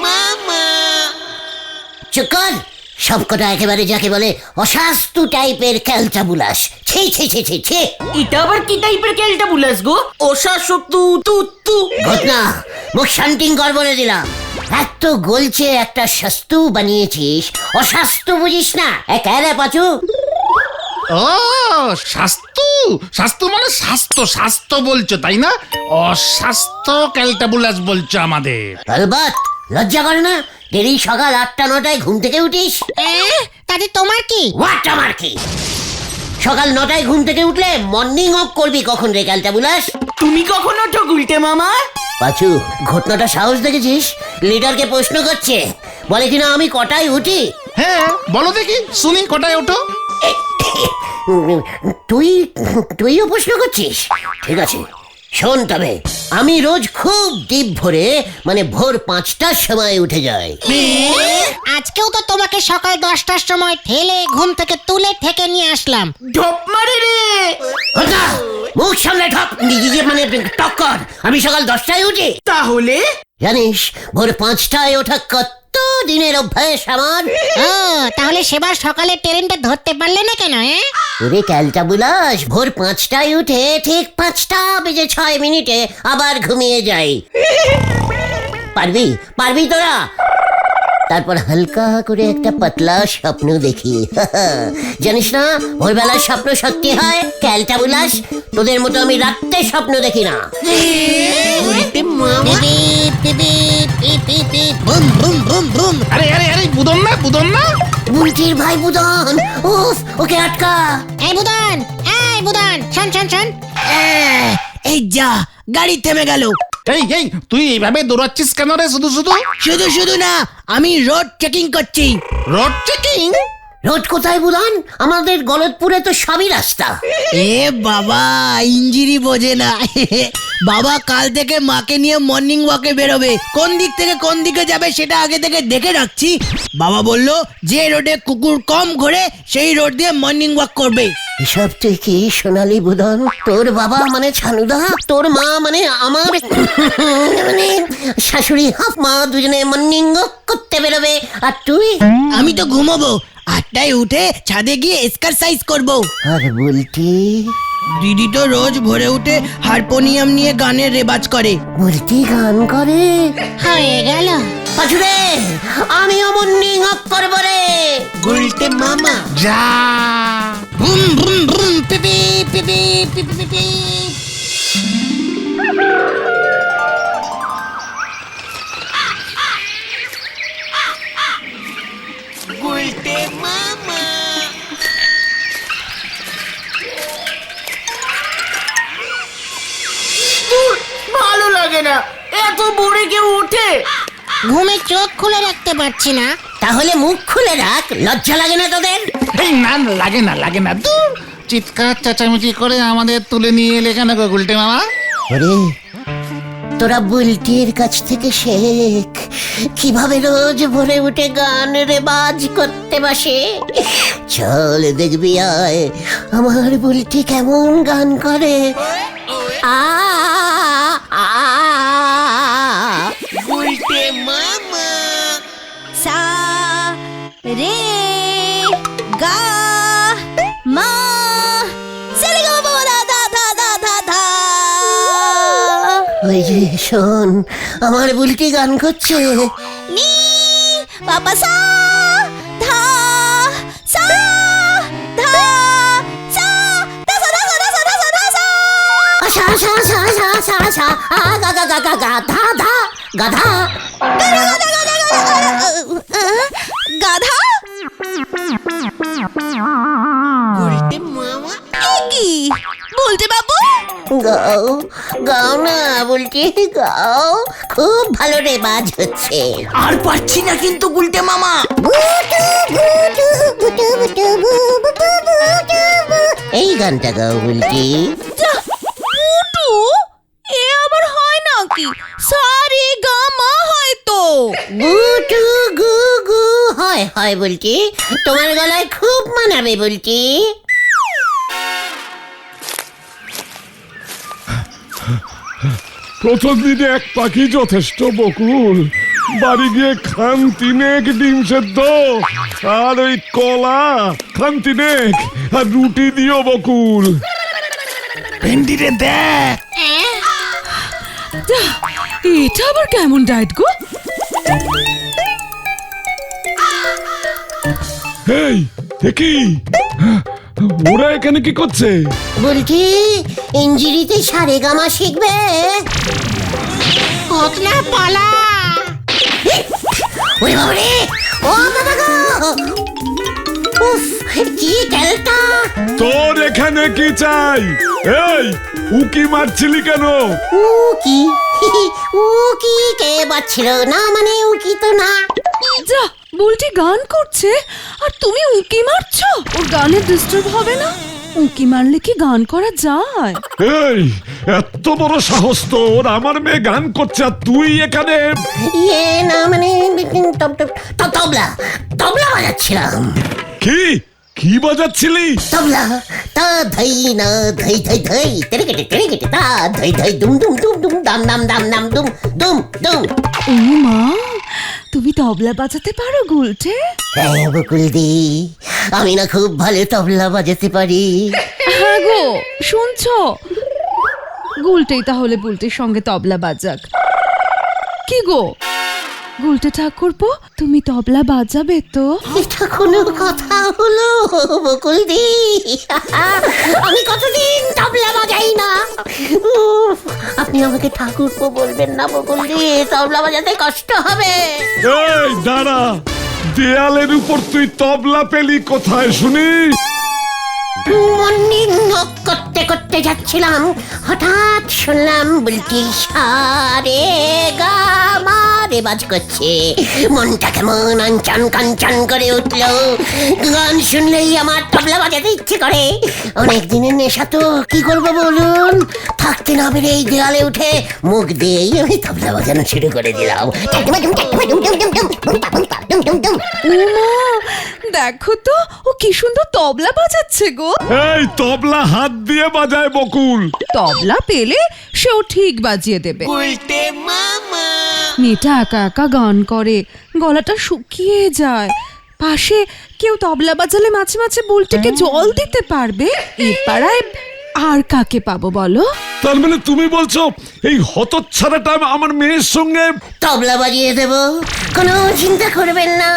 মামা। চুকর, সবকটা একেবারে যাকে বলে অশাস্তু টাইপের ক্যালটাবুলাস। ছি ছি ছি ছি ছি। এটা আবার কি টাইপের ক্যালটাবুলাস গো? অশাস্তু তু তু। ঘটনা, মুখ শান্তিং কর বলে দিলাম। এত গলছে একটা শাস্তু বানিয়েছিস, অশাস্তু বুঝিস না? একেবারে পাচু। ও স্বাস্থ্য, স্বাস্থ্য মানে স্বাস্থ্য, স্বাস্থ্য বলছো তাই না? অস্বাস্থ্য ক্যালটাবুলাস বলছো আমাদের। আলবাত, লজ্জা করে না? ডেলি সকাল 8টা-9টায় ঘুম থেকে উঠিস। তাতে তোমার কি? হোয়াট আমার কি? সকাল 9টায় ঘুম থেকে উঠলে মর্নিং ওয়াক করবি কখন রে ক্যালটাবুলাস? তুমি কখন ওঠো গুলটে মামা? পাচু, ঘটনাটা সাহস দেখেছিস? লিডারকে প্রশ্ন করছে, বলে কিনা আমি কটায় উঠি। হ্যাঁ বলো দেখি শুনি, কটায় ওঠো? তুইও প্রশ্ন করছিস? ঠিক আছে শোন, তবে আমি রোজ খুব ডিপ ভোরে মানে ভোর 5টার সময় উঠে যাই। আজকেও তো তোমাকে সকাল 10টার সময় ঠেলে ঘুম থেকে তুলে ঠেকে নিয়ে আসলাম। ঢপ মারে রে। কথা, মুখ সামনে ঠক মানে টক্কর। আমি সকাল 10টায় উঠি। তাহলে জানিস ভোর 5টায় ওঠা কত দিনের অভ্যাস আমার। ও, তাহলে সেবার সকালে ট্রেনটা ধরতে পারলে না কেন? ওরে ক্যালটাবুলাস, ভোর 5টায় উঠে ঠিক 5টা বেজে 6 মিনিটে আবার ঘুমিয়ে যাই। পারবি পারবি তোরা? তারপর হালকা করে একটা পাতলা স্বপ্ন দেখি। জানিস না ভোরবেলার স্বপ্ন সত্যি হয় ক্যালটাবুলাস? তোদের মতো আমি রাত্রে স্বপ্ন দেখি না। আরে আরে আরে বুদন না, বুদন না। বুলটির ভাই বুদন, উফ ওকে আটকা। এই বুদন, এই বুদন, শোন শোন শোন। এই যা, গাড়ি থেমে গেল। এই এই তুই এইভাবে দৌড়াচ্ছিস কেন রে শুধু শুধু? শুধু শুধু না, আমি রোড চেকিং করছি। Road checking? রোড কোথায় বুদন? আমাদের গলতপুরে তো সবই রাস্তা। এ বাবা, ইঞ্জিরি বোঝে না। বাবা কাল থেকে মাকে নিয়ে মর্নিং ওয়াকে বেরোবে। কোন দিক থেকে কোন দিকে যাবে সেটা আগে থেকে দেখে রাখছি। বাবা বলল যে রোডে কুকুর কম ঘোরে সেই রোড দিয়ে মর্নিং ওয়াক করবে। এসব তুই কি সোনালি বুদন? তোর বাবা মানে ছানুদা, তোর মা মানে আমার মানে শাশুড়ি হাফ মা, দুজনে মর্নিং ওয়াক করতে বেরোবে আর তুই? আমি তো ঘুমোবো, 8টায় উঠে ছাদে গিয়ে এক্সারসাইজ করব। আর বলতি? দিদি তো রোজ ভোরে উঠে হারমোনিয়াম নিয়ে গানের রেওয়াজ করে। বলতি গান করে? হয়ে গেল। পাছুরে, আমিও মর্নিং ওয়াক করবো রে। গুলটে মামা। যা। বুম বুম বুম, পিপি পিপি পিপি পিপি। গুলটে মামা। ভালো লাগে না, এত ভোরে কেউ ওঠে? ঘুমে চোখ খুলে রাখতে পারছি না। তাহলে মুখ খুলে রাখ, লজ্জা লাগে না তোদের? এই না লাগে না, লাগে না। দূর, চিৎকার চেঁচামেচি করে আমাদের তুলে নিয়ে এলে কেন গো গুলটে মামা? ওরে, তোরা বুলটির কাছ থেকে শেখ কিভাবে রোজ ভোরে উঠে গান রেবাজ করতে বসে। চল দেখবি আয় আমার বুলটি কেমন গান করে। আ আ গুলটে মামা। सा रे गा मा सा रे गा मा धा धा धा धा धा धा। ওই যে শোন, আমার বুলটি গান করছে। नी पापा सा धा सा धा सा धा सा धा सा धा सा धा सा धा सा। আশা আশা আশা আশা আশা আশা আ গা গা গা গা গা ধা ধা গাধা। গাধা। গুলটে মামা। কি বলতে বাবু? গাও গাও না বুলটি, গাও, খুব ভালো রেবাজ হচ্ছে। আর পারছি না কিন্তু গুলটে মামা। এই গানটা গাও বুলটি। টু এ আবার হয় নাকি? সারে গা মা হয় তো। গুটু গু গু হয় হয় বুলটি, তোমার গলায় খুব মানাবে বুলটি। প্রথম দিনে এক পাখি যথেষ্ট বকুল, বাড়ি গিয়ে খান তিনেক ডিম সেদ্ধ আর ওই কলা খান তিনেক আর রুটি দিও বকুল। ভেন্ডি রে দেখ, এটা আবার কেমন ডায়েট গো? এই কি ওরা এখানে কি করছে? বলছি ইঞ্জিরিতে সারেগামা শিখবে। কোতলা পালা। ওরে বাবা রে, ও বাবা গো, উফ কি ক্যালটা। তোর এখানে কি চাই? এই উকি মারছিলি কেন? উকি উকি কে বাচ্ছিল না, মানে উকি তো না। যা, বুলটি গান করছে আর তুমি উঁকি মারছো। ওর গানে ডিস্টার্ব হবে না? উঁকি মারলে কি গান করা যায়? এই এত বড় সাহস তোর, আমার মেয়ে গান করছে আর তুই এখানে? ইয়ে না মানে তবলা তবলা বাজাচ্ছিলাম। কি কি বাজাচ্ছিলি? তবলা তা ধই না ধই ধই ধই তেরে কেটে তা ধই ধই দুম দুম দুম দুম দাম দাম দাম দাম দুম দুম দুম। ও মা, তুমি তবলা বাজাতে পারো গুলটে? হ্যাঁ বকুলদি, আমি না খুব ভালো তবলা বাজাতে পারি। হ্যাঁ গো, শুনছো? গুলটেই তাহলে বুলটির সঙ্গে তবলা বাজাক। কি গো গুলটে ঠাকুরপো, তুমি তবলা বাজাবে তো? এটা কোনো কথা হলো বকুলদি? আমি কতদিন তবলা বাজাই না। উফ, আপনি আমাকে ঠাকুরপো বলবেন না বকুলদি, তবলা বাজাতে কষ্ট হবে। এই দাঁড়া, দেয়ালের উপর তুই তবলা পেলি কোথায় শুনি? মর্নিং ওয়াক করতে করতে যাচ্ছিলাম, হঠাৎ শুনলাম বলছি সারে গা মা রেবাজ করছে। মনটা কেমন আনচান কাঞ্চান করে উঠলো। গান শুনলেই আমার তবলা বাজাতে ইচ্ছে করে। অনেক দিনের নেশা তো, কি করবো বলুন? থাকতে না পেরে এই দেয়ালে উঠে মুখ দিয়েই আমি তবলা বাজানো শুরু করে দিলাম। উমা, দেখো তো ও কি সুন্দর তবলা বাজাচ্ছে গো। এই তবলা হাত দিয়ে বাজায় বকুল। তবলা পেলে সেও ঠিক বাজিয়ে দেবে। মেয়েটা একা একা গান করে, গলাটা শুকিয়ে যায়। পাশে কেউ তবলা বাজালে মাঝে মাঝে বুলটিকে জল দিতে পারবে। এই পাড়ায় আর কাকে পাবো বলো? তার মানে তুমি বলছো এই হতচ্ছাড়াটা আমার মেয়ের সঙ্গে? তবলা বাজিয়ে দেব, কোনো চিন্তা করবেন না।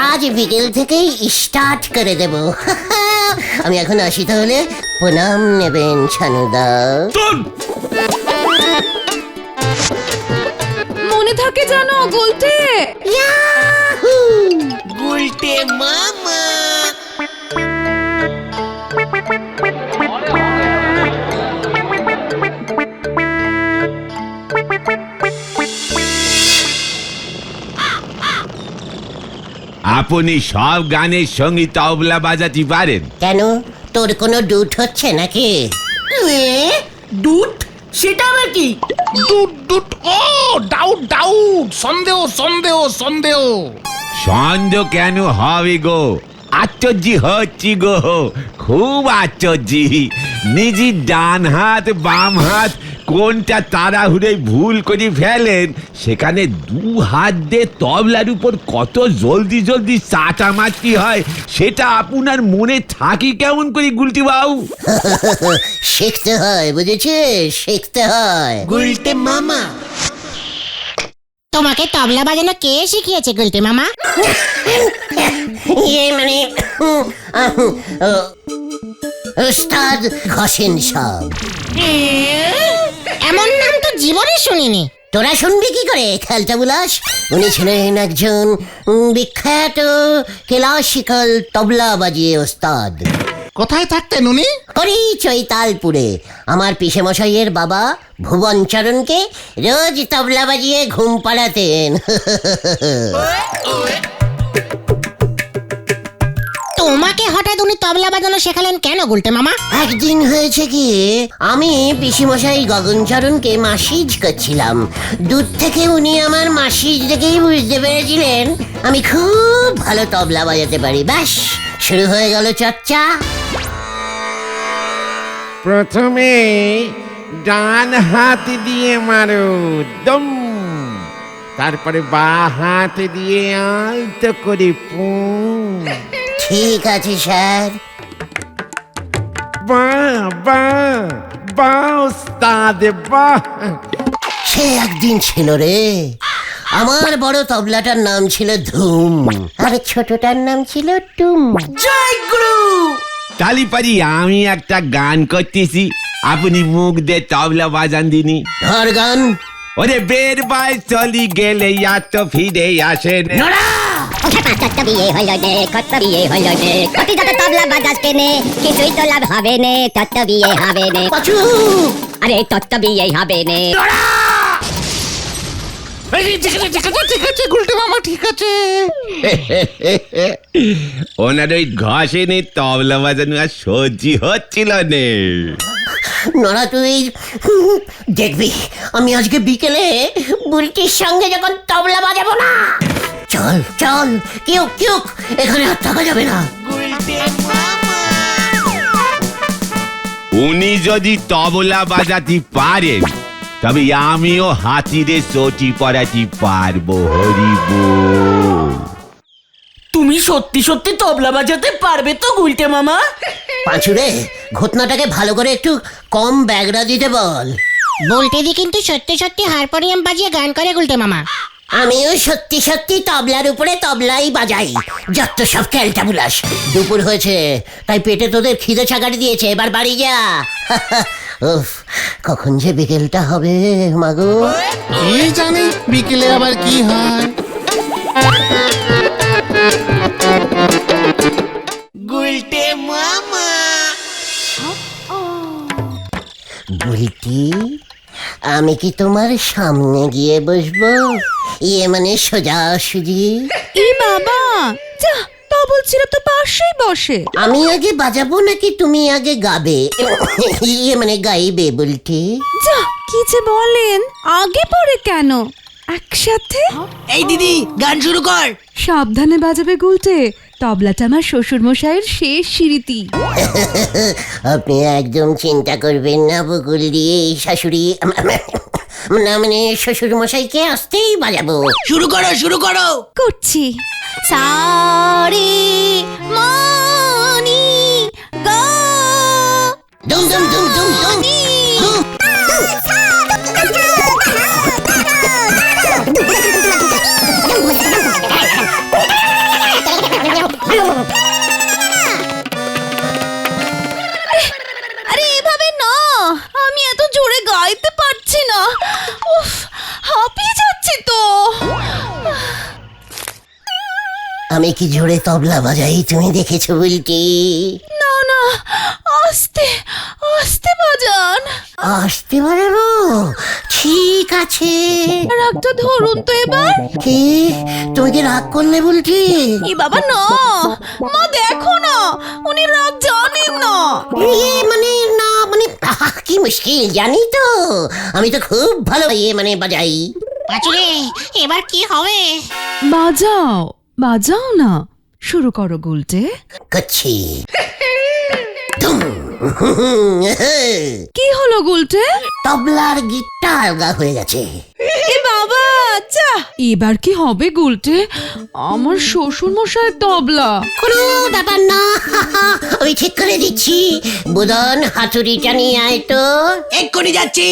আজ বিকেল থেকেই স্টার্ট করে দেব। আমি এখন আসি তাহলে, প্রণাম নেবেন ছানুদা। তোর মনে থাকে জানো গুলটে? ইয়াহু! আপনি সব গানের সঙ্গে তবলা বাজাতে পারেন? কেন, তোর কোনো ডুট হচ্ছে নাকি? দুধ? সেটা আবার কি? দুট দুট, ও ডাউট ডাউট, সন্দেহ সন্দেহ সন্দেহ। সন্দেহ কেন হবে গো? আশ্চর্য হচ্ছি গো, খুব আশ্চর্য। নিজের ডান হাত বাম হাত কোনটা তাড়াহুড়ে ভুল করে ফেলেন, সেখানে দু হাত দিয়ে তবলার উপর কত জলদি জলদি চাটা মারতে হয় সেটা আপনার মনে থাকি কেমন করে গুলটি বাবু? শিখতে হয়, বুঝেছিস? শিখতে হয়। তোমাকে তবলা বাজানো কে শিখিয়েছে গুলটে মামা? ইয়ে মানে উস্তাদ ঘসেন সব। এমন নাম তো জীবনে শুনিনি। তোরা শুনবি কি করে খেলটা বুলাস? উনি ছিলেন একজন বিখ্যাত ক্লাসিক্যাল তবলা বাজিয়ে ওস্তাদ। কোথায় থাকতেন উনি? করি চৈতালপুরে। আমার পিসে মশাইয়ের বাবা ভুবনচরণকে রোজ তবলা বাজিয়ে ঘুম পাড়াতেন। তোমাকে হঠাৎ উনি তবলা বাজানো শেখালেন কেন গুলটে মামা? একদিন হয়েছে কি, আমি পিসিমশাই গগনচরণকে মাসিজ করছিলাম। দূর থেকে উনি আমার মাসিজ দেখেই বুঝতে পেরেছিলেন আমি খুব ভালো তবলা বাজাতে পারি। ব্যাস শুরু হয়ে গেল চর্চা। প্রথমে ডান হাত দিয়ে মারো দম, তারপরে বা হাত দিয়ে আলতো করে পু। ঠিক আছে স্যার। বাহ বাহ বাহ ওস্তাদ বাহ। সে একদিন ছিল রে, আমার বড় তবলাটার নাম ছিল ধুম, আর ছোটটার নাম ছিল টুম। জয় গুরু। তালিপারি আমি একটা গান করতেছি, আপনি মুখ দিয়ে তবলা বাজান দিনি। ধর গান। ওরে বের বাই চলি গেলে ইয়া তো ফিরে আসে না। বিয়ে হলো নে, কত বিয়ে হলো নে, কতি যত তবলা বাজাস কেনে, কিছুই তো লাভ হবে নে, তত বিয়ে হবে নে, পাচু, আরে তত বিয়ে হবে নে। ঠিক আছে গুলটে মামা, ঠিক আছে। ওনার ওই ঘষেনে তবলা বাজানো আর সহ্যি হচ্ছিল নে। নড়া তুই দেখবি আমি আজকে বিকেলে বুলটির সঙ্গে যখন তবলা বাজাবো না। চল চল, কেউ কেউ এখানে আর থাকা যাবে না। উনি যদি তবলা বাজাতে পারেন তবে আমিও হাতিরে চটি পড়াতে পারবো। হরিব, তুমি সত্যি সত্যি তবলা বাজাতে পারবে তো গুলটে মামা? পাঁচুরে, ঘটনাটাকে ভালো করে একটু কম ব্যাগরা দিতে বল। বলতেদি কিন্তু সত্যি সত্যি হারমোনিয়াম বাজিয়ে গান করে গুলটে মামা। আমিও সত্যি সত্যি তবলার উপরে তবলাই বাজাই। যত সব ক্যালটা বুলাস। দুপুর হয়েছে, তাই পেটে তোদের খিদে ছাগাড়ি দিয়েছে, এবার বাড়ি যা। উফ, কখন যে বিকেলটা হবে মাগো। কি জানি বিকেলে আবার কি হয়। বুলটি, আমি কি তোমার সামনে গিয়ে বসবো? ইয়ে মানে সোজাসুজি। এ বাবা, যা, তবল ছিল তো পাশেই বসে। আমি আগে বাজাবো নাকি তুমি আগে গাবে? ইয়ে মানে গাইবে বুলটি। যা, কি যে বলেন, আগে পরে কেন, একসাথে। এই দিদি, গান শুরু কর। সাবধানে বাজাবে গুলটে, তবলাটা আমার শ্বশুর মশাইয়ের শেষ স্মৃতি। আপনি একদম চিন্তা করবেন না বকুল দিয়ে, শাশুড়ি না মানে শ্বশুর মশাইকে আসতেই বাজাবো। শুরু করো, শুরু করো। করছি। সারি মনি গো, দুম দুম দুম দুম দুম দুম। আরে এভাবে না, আমি এত জোরে গাইতে পারছি না, উফ, হাঁপিয়ে যাচ্ছি তো। আমি কি জোরে তবলা বাজাই তুমি দেখেছো বুলটি? না না, আস্তে আস্তে বাজান। আসতে পারবো? ঠিক আছে। রাগটা ধরুন তো এবার। কি, তুমি কি রাগ করলে বুলটি? এ বাবা না, মা দেখো না, উনি রাগ জানেন না। ইয়ে মানে না মানে কি মুশকিল জানি তো, আমি তো খুব ভালো ইয়ে মানে বাজাই। পাচুরে, এবার কি হবে? বাজাও, বাজাও না, শুরু করো গুলটে। করছি। কি হলো গুলটে? তবলার গিটটা আলগা হয়ে গেছে। এ বাবা, যা, এবার কি হবে গুলটে? আমার শ্বশুর মশাই তবলা। কোনো ব্যাপার না, আমি ঠিক করে দিচ্ছি। বুদন, হাতুড়িটা নিয়ে আয় তো। এক্ষুনি যাচ্ছি।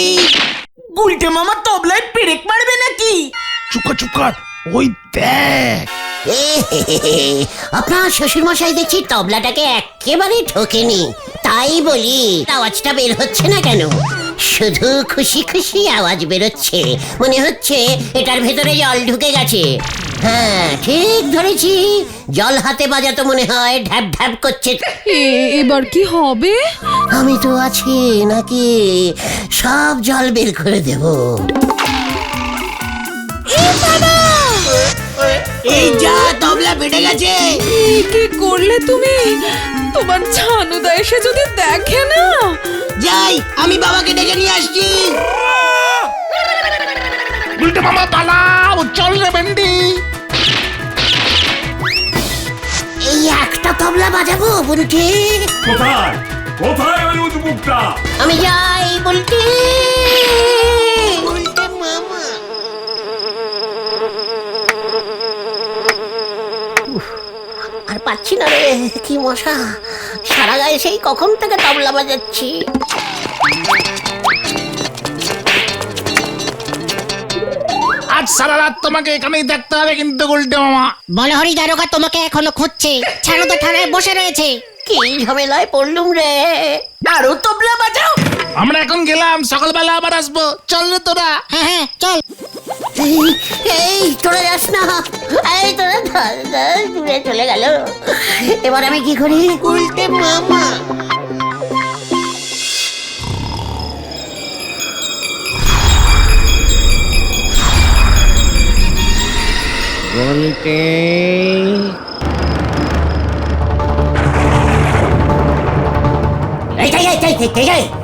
গুলটে মামা তবলায় পেরেক মারবে নাকি? চুপ কর, চুপ কর, ওই দেখ। আপনার শ্বশুর মশাই দেখছি তবলাটাকে একেবারে ঠকেনি, তাই বলি আওয়াজটা বের হচ্ছে না কেন? শুধু খুশি খুশি আওয়াজ বেরোচ্ছে, মনে হচ্ছে এটার ভেতরে জল ঢুকে গেছে। হ্যাঁ ঠিক ধরেছি, জল হাতে বাজাতো মনে হয়, ঢ্যাপ ঢ্যাপ করছে। এবার কি হবে? আমি তো আছি নাকি, সব জল বের করে দেব। এই যা, তবলা ফেটে গেছে। কি করলে তুমি? তোমার ছানুদা এসে যদি দেখে না। যাই, আমি বাবাকে ডেকে নিয়ে আসছি। গুলটে মামা পালাও, চল রে বেন্ডি। এই একটা তবলা বাজাবো বুলটি। কোথায় কোথায় ওই উদ্মুকটা? আমি যাই বুলটি। পাচ্ছি না রে, কি মশা, সারা গায়ে সেই কখন থেকে তবলা বাজাচ্ছি। আজ সারা রাত তোমাকে এখানেই থাকতে হবে কিন্তু গুলটে মামা। বলহরি দারোগা তোমাকে এখনো খুঁজছে, ছাড়ো তো থানায় বসে রয়েছে। কি ঝামেলায় পড়লুম রে। আরো তবলা বাজাও। আমরা এখন গেলাম, সকালবেলা আবার আসবো, চল রে তোরা। হ্যাঁ হ্যাঁ চল। এই তোরা যাস না, এই তোরা দূরে চলে গেল। এবার আমি কি করি? উল্টে মামা বলতে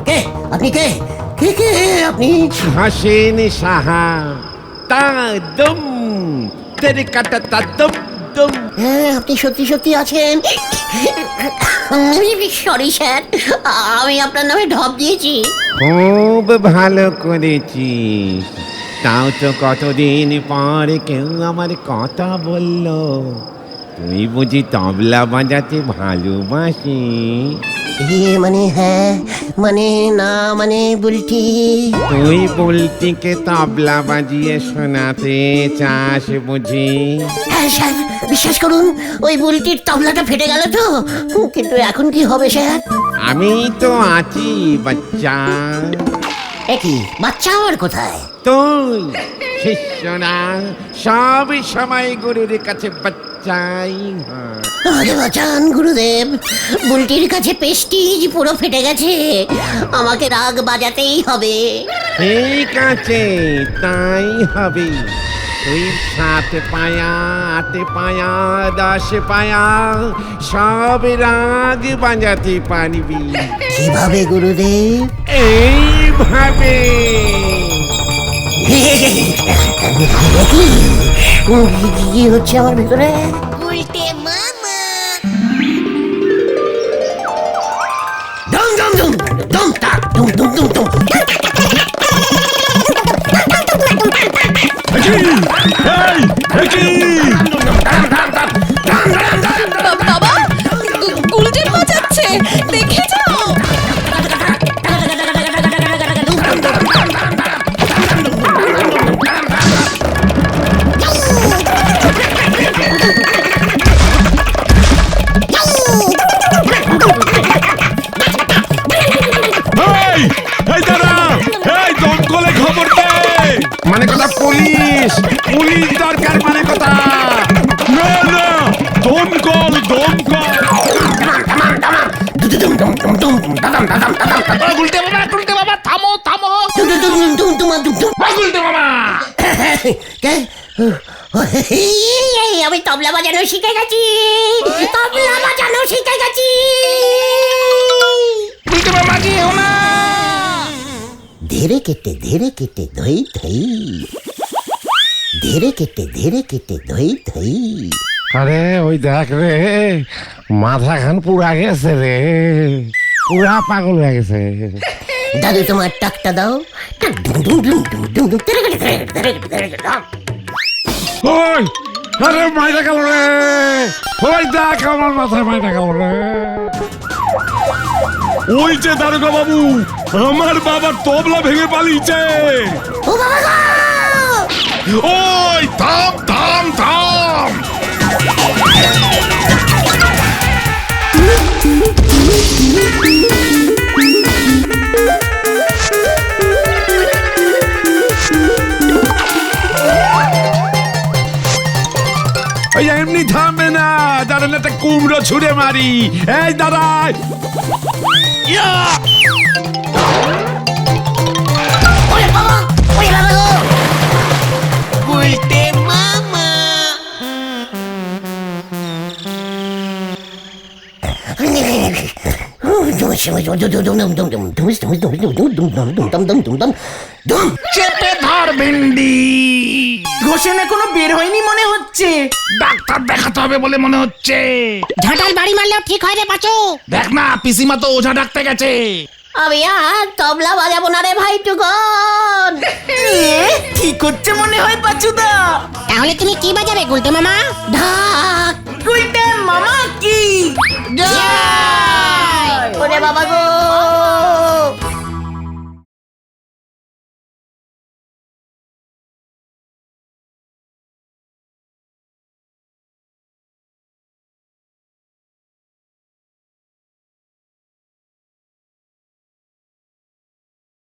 কে আপনি? কে কে কে আপনি? হাসেন সাহা তা দম তেরে কাটা তা দম দম। হ্যাঁ, আপনি সত্যি সত্যি আছেন? সরি স্যার, আমি আপনার নামে ঢপ দিয়েছি। খুব ভালো করেছিস, তাও তো কতদিন পর কেউ আমার কথা বলল। তুই বুঝি তবলা বাজাতে ভালোবাসিস? মানে হ্যাঁ, মানে না, মানে বুলটি। তুই বুলটিকে তবলা বাজিয়ে শোনাতে চাস বুঝি? হ্যাঁ স্যার, বিশ্বাস করুন, ওই বুলটির তবলাটা ফেটে গেল তো। কিন্তু এখন কি হবে স্যার? আমি তো আছি বাচ্চা। একই বাচ্চা আমার কোথায়? তুই শিষ্যরা সব সময় গুরুর কাছে বাচ্চাই হয়। আরে বাঁচান গুরুদেব, বুলটির কাছে পেস্টিজ পুরো ফেটে গেছে, আমাকে রাগ বাজাতেই হবে। ঠিক আছে, তাই হবে। তুই 7 পায়া 8 পায়া 10 পায়া সব রাগ বাজাতে পারবি। কিভাবে গুরুদেব? এইভাবে। কি হচ্ছে আমার ভিতরে? উল্টে মামা। দম দম দম দম তা দম দম দম দম। বাবা, গুলটে বাজাচ্ছে, দেখে যাও। এই দাঁড়া, এই দমকলে খবর দে। মানে কথা পুলিশ, পুলিশ দরকার মানে কথা। না না, দমকল দমকল। গুলটে মামা থামো থামো। গুলটে মামা কে? আমি তবলা বাজানো শিখে গেছি, তবলা বাজানো শিখে গেছি। গুলটে মামা কি হলো? ধীরে কেটে ধই ধই, ধীরে কেটে ধই ধই। আরে ওই দেখ রে, মাথা খান পুরা গেছে রে, পুরা পাগল হয়ে গেছে। দাদু তোমার টাকটা দাও। ওই, আরে মাইরা গেল রে। ওই দেখ, আমার মাথায় মাইরা গেল রে। ওই যে দারোগা বাবু, আমার বাবার তবলা ভেঙে পালিয়েছে। ও বাবা গো! ওই থাম থাম থাম। এই এমনি থামবে না, দাঁড়ান একটা কুমড়ো ছুঁড়ে মারি। এই দাঁড়ায়। ওরে বাবা, ওরে বাবা গো! উল্টে মামা। চেপে ধর ভেন্ডি। ঘোষণা এখনো বের হয়নি মনে হচ্ছে। ডাক্তার দেখাতে হবে বলে মনে হচ্ছে। ঝাঁটাল বাড়ি মারলেও ঠিক হয় রে পাচু। দেখ না, পিসিমা তো ওঝা ডাকতে গেছে। আমি আর তবলা বাজাবো না রে ভাই টুকন। কি করছে মনে হয় পাচুদা? তাহলে তুমি কি বাজাবে গুলটে মামা? ঢাক। উল্টে মামা ওরে বাবা গো